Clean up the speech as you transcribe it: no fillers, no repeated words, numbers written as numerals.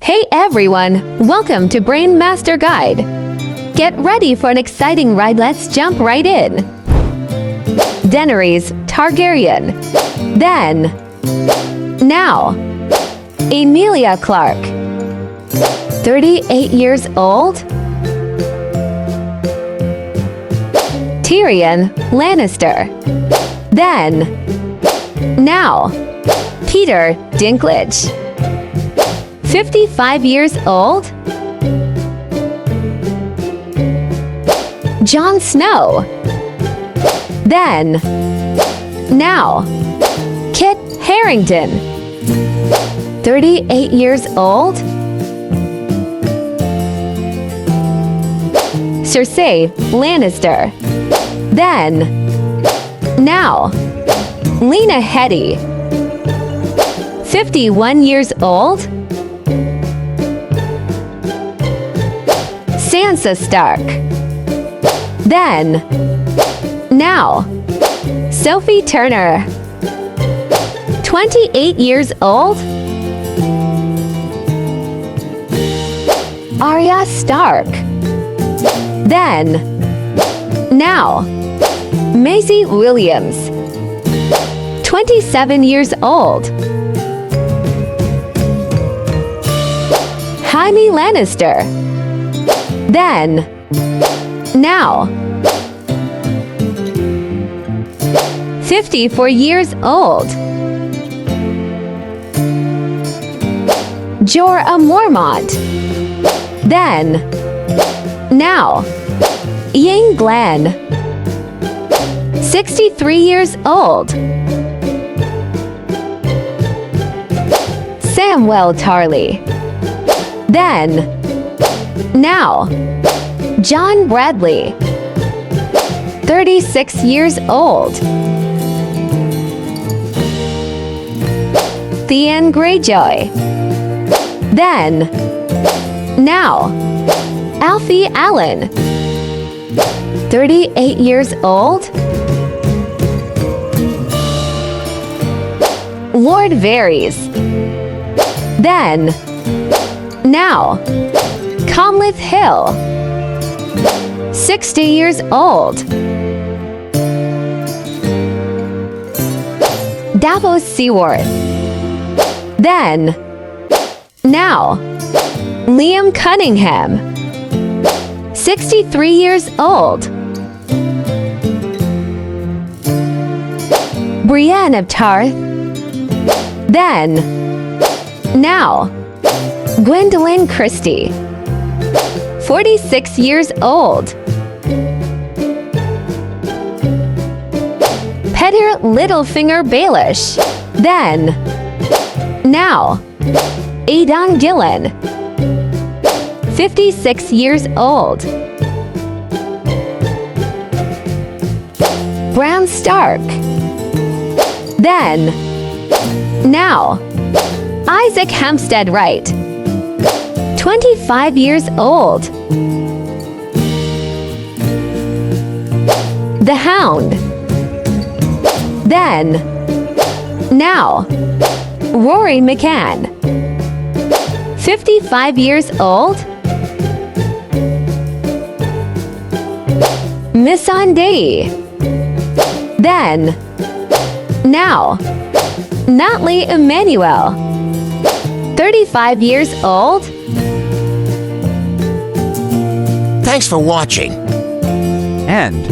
Hey everyone, welcome to Brain Master Guide. Get ready for an exciting ride, let's jump right in. Daenerys Targaryen. Then. Now. Emilia Clarke. 38 years old. Tyrion Lannister. Then. Now. Peter Dinklage. 55 years old. Jon Snow. Then. Now. Kit Harington. 38 years old. Cersei Lannister. Then. Now. Lena Headey. 51 years old. Sansa Stark. Then. Now. Sophie Turner. 28 years old. Arya Stark. Then. Now. Maisie Williams. 27 years old. Jaime Lannister. Then. Now. 54 years old. Jorah Mormont. Then. Now. Ian Glenn. 63 years old. Samwell Tarly. Then. Now. John Bradley. 36 years old. Theon Greyjoy. Then. Now. Alfie Allen. 38 years old. Lord Varys. Then. Now. Comleth Hill. 60 years old. Davos Seaworth. Then. Now. Liam Cunningham. 63 years old. Brienne of Tarth. Then. Now. Gwendolyn Christie. 46 years old. Peter Littlefinger Baelish. Then. Now. Aidan Gillen. 56 years old. Bran Stark. Then. Now. Isaac Hampstead Wright. 25 years old. The Hound. Then. Now. Rory McCann. 55 years old. Missandei. Then. Now. Natli Emmanuel. 35 years old. Thanks for watching. End.